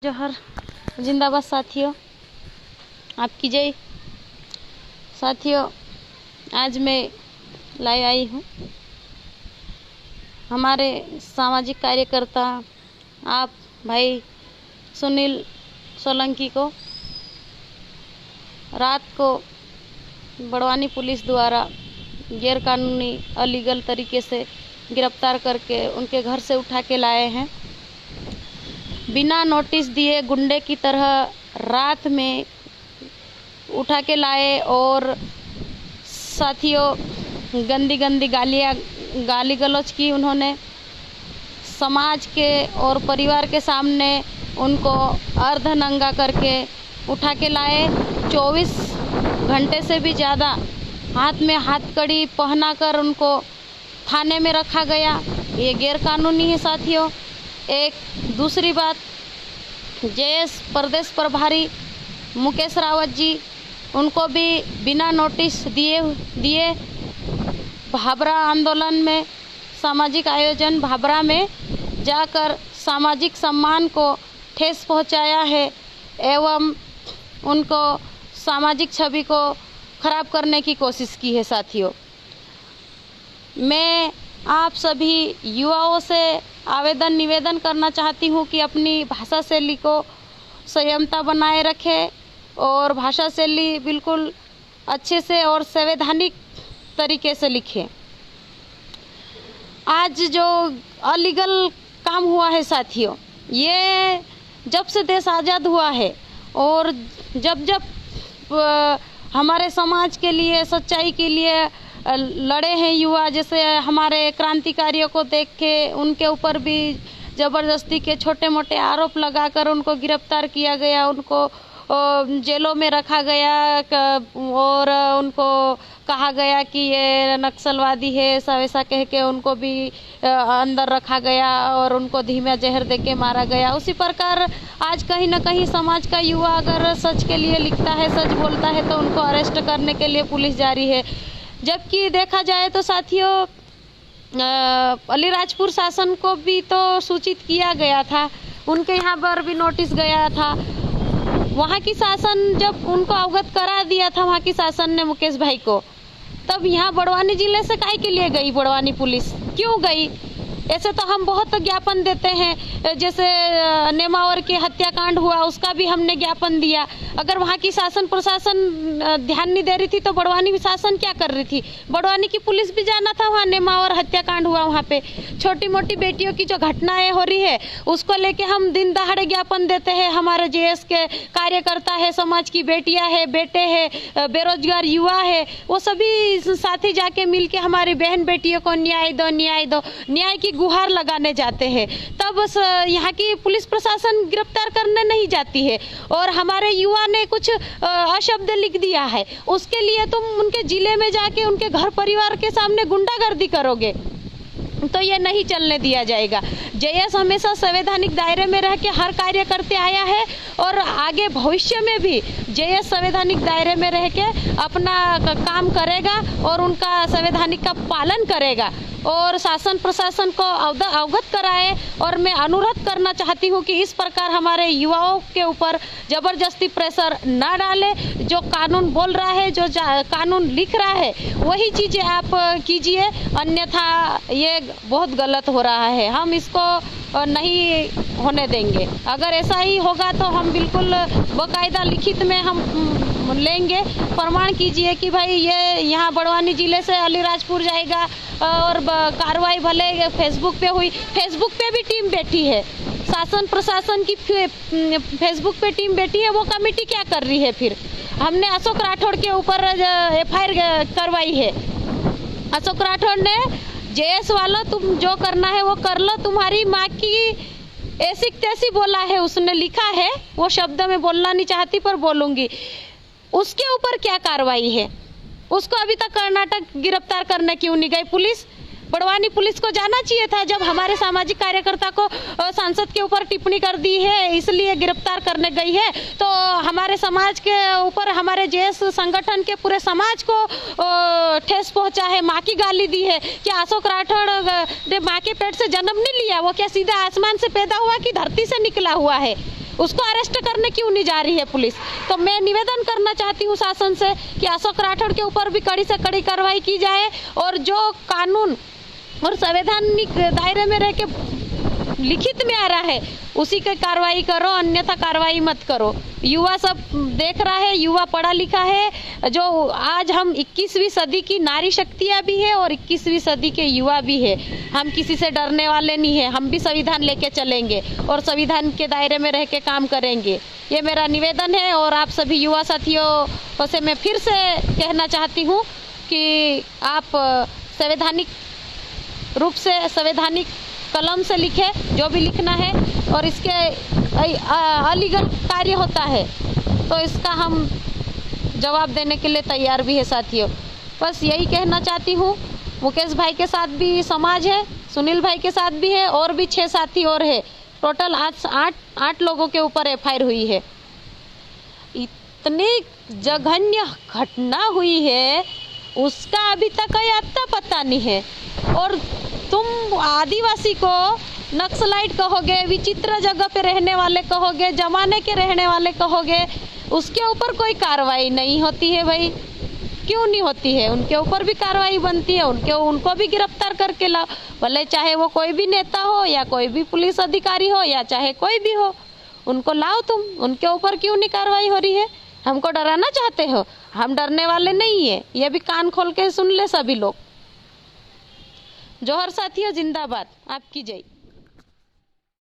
जोहर जिंदाबाद साथियों, आपकी जय। साथियों, आज मैं लाई आई हूँ हमारे सामाजिक कार्यकर्ता आप भाई सुनील सोलंकी को रात को बड़वानी पुलिस द्वारा गैरकानूनी अलीगल तरीके से गिरफ्तार करके उनके घर से उठा के लाए हैं। बिना नोटिस दिए गुंडे की तरह रात में उठा के लाए और साथियों गंदी गंदी गाली गलौज की उन्होंने। समाज के और परिवार के सामने उनको अर्धनंगा करके उठा के लाए। 24 घंटे से भी ज़्यादा हाथ में हाथकड़ी पहनाकर उनको थाने में रखा गया। ये गैरकानूनी है साथियों। एक दूसरी बात, जेएस प्रदेश प्रभारी मुकेश रावत जी, उनको भी बिना नोटिस दिए भाबरा आंदोलन में सामाजिक आयोजन भाबरा में जाकर सामाजिक सम्मान को ठेस पहुंचाया है एवं उनको सामाजिक छवि को खराब करने की कोशिश की है। साथियों, मैं आप सभी युवाओं से निवेदन करना चाहती हूँ कि अपनी भाषा शैली को संयमता बनाए रखें और भाषा शैली बिल्कुल अच्छे से और संवैधानिक तरीके से लिखें। आज जो अलीगल काम हुआ है साथियों, ये जब से देश आज़ाद हुआ है और जब हमारे समाज के लिए सच्चाई के लिए लड़े हैं युवा, जैसे हमारे क्रांतिकारियों को देख के उनके ऊपर भी ज़बरदस्ती के छोटे मोटे आरोप लगाकर उनको गिरफ्तार किया गया, उनको जेलों में रखा गया और उनको कहा गया कि ये नक्सलवादी है, ऐसा वैसा कह के उनको भी अंदर रखा गया और उनको धीमा जहर दे के मारा गया। उसी प्रकार आज कहीं ना कहीं समाज का युवा अगर सच के लिए लिखता है, सच बोलता है, तो उनको अरेस्ट करने के लिए पुलिस जारी है। जबकि देखा जाए तो साथियों अलीराजपुर शासन को भी तो सूचित किया गया था, उनके यहाँ पर भी नोटिस गया था। वहाँ की शासन जब उनको अवगत करा दिया था वहाँ की शासन ने मुकेश भाई को, तब यहाँ बड़वानी जिले से काहे के लिए गई बड़वानी पुलिस, क्यों गई? ऐसे तो हम बहुत ज्ञापन देते हैं, जैसे नेमावर के हत्याकांड हुआ उसका भी हमने ज्ञापन दिया। अगर वहाँ की शासन प्रशासन ध्यान नहीं दे रही थी तो बड़वानी शासन क्या कर रही थी? बड़वानी की पुलिस भी जाना था वहाँ, नेमावर हत्याकांड हुआ वहाँ पे। छोटी मोटी बेटियों की जो घटनाएं हो रही है उसको लेके हम दिन दहाड़े ज्ञापन देते हैं। हमारे जेएस के कार्यकर्ता है, समाज की बेटियाँ है, बेटे है, बेरोजगार युवा है, वो सभी साथी जाके मिल के हमारी बहन बेटियों को न्याय दो, न्याय दो, न्याय की गुहार लगाने जाते हैं। तब यहाँ की पुलिस प्रशासन गिरफ्तार करने नहीं जाती है और हमारे युवा ने कुछ अशब्द लिख दिया है, उसके लिए तुम उनके जिले में जाके उनके घर परिवार के सामने गुंडागर्दी करोगे तो ये नहीं चलने दिया जाएगा। जेएस हमेशा संवैधानिक दायरे में रह के हर कार्य करते आया है और आगे भविष्य में भी जेएस संवैधानिक दायरे में रह के अपना काम करेगा और उनका संवैधानिक का पालन करेगा और शासन प्रशासन को अवगत कराए। और मैं अनुरोध करना चाहती हूँ कि इस प्रकार हमारे युवाओं के ऊपर ज़बरदस्ती प्रेशर ना डाले। जो कानून बोल रहा है, जो कानून लिख रहा है, वही चीज़ें आप कीजिए, अन्यथा ये बहुत गलत हो रहा है। हम इसको नहीं होने देंगे। अगर ऐसा ही होगा तो हम बिल्कुल बाकायदा लिखित में हम लेंगे, प्रमाण कीजिए कि भाई ये यहाँ बड़वानी जिले से अलीराजपुर जाएगा और कार्रवाई भले फेसबुक पे हुई। फेसबुक पे भी टीम बैठी है, शासन प्रशासन की फेसबुक पे टीम बैठी है, वो कमेटी क्या कर रही है? फिर हमने अशोक राठौड़ के ऊपर एफआईआर करवाई है। अशोक राठौड़ ने जेएस वाला तुम जो करना है वो कर लो, तुम्हारी माँ की ऐसी तैसी बोला है, उसने लिखा है, वो शब्द में बोलना नहीं चाहती पर बोलूंगी। उसके ऊपर क्या कार्रवाई है? उसको अभी तक कर्नाटक गिरफ्तार करने क्यों नहीं गई पुलिस? बड़वानी पुलिस को जाना चाहिए था। जब हमारे सामाजिक कार्यकर्ता को सांसद के ऊपर टिप्पणी कर दी है इसलिए गिरफ्तार करने गई है, तो हमारे समाज के ऊपर, हमारे जेएस संगठन के पूरे समाज को ठेस पहुंचा है, माँ की गाली दी है। क्या अशोक राठौड़ ने माँ के पेट से जन्म नहीं लिया? वो क्या सीधा आसमान से पैदा हुआ कि धरती से निकला हुआ है? उसको अरेस्ट करने क्यों नहीं जा रही है पुलिस? तो मैं निवेदन करना चाहती हूँ शासन से कि अशोक राठौड़ के ऊपर भी कड़ी से कड़ी कार्रवाई की जाए और जो कानून और संवैधानिक दायरे में रह के लिखित में आ रहा है उसी की कार्रवाई करो, अन्यथा कार्रवाई मत करो। युवा सब देख रहा है, युवा पढ़ा लिखा है, जो आज हम 21वीं सदी की नारी शक्तियाँ भी है और 21वीं सदी के युवा भी है। हम किसी से डरने वाले नहीं है, हम भी संविधान लेके चलेंगे और संविधान के दायरे में रह के काम करेंगे। ये मेरा निवेदन है और आप सभी युवा साथियों से मैं फिर से कहना चाहती हूँ कि आप संवैधानिक रूप से, संवैधानिक कलम से लिखे जो भी लिखना है, और इसके अलीगल कार्य होता है तो इसका हम जवाब देने के लिए तैयार भी है साथियों। बस यही कहना चाहती हूँ। मुकेश भाई के साथ भी समाज है, सुनील भाई के साथ भी है और भी 6 साथी और है। टोटल आज 8 लोगों के ऊपर FIR हुई है। इतनी जघन्य घटना हुई है उसका अभी तक कोई अता पता नहीं है। और तुम आदिवासी को नक्सलाइट कहोगे, विचित्र जगह पे रहने वाले कहोगे, जमाने के रहने वाले कहोगे, उसके ऊपर कोई कार्रवाई नहीं होती है भाई। क्यों नहीं होती है? उनके ऊपर भी कार्रवाई बनती है, उनको भी गिरफ्तार करके लाओ, भले चाहे वो कोई भी नेता हो या कोई भी पुलिस अधिकारी हो या चाहे कोई भी हो, उनको लाओ तुम। उनके ऊपर क्यों नहीं कार्रवाई हो रही है? हमको डराना चाहते हो? हम डरने वाले नहीं है, ये भी कान खोल के सुन ले सभी लोग। जोहर साथियों, जिंदाबाद। आपकी जय।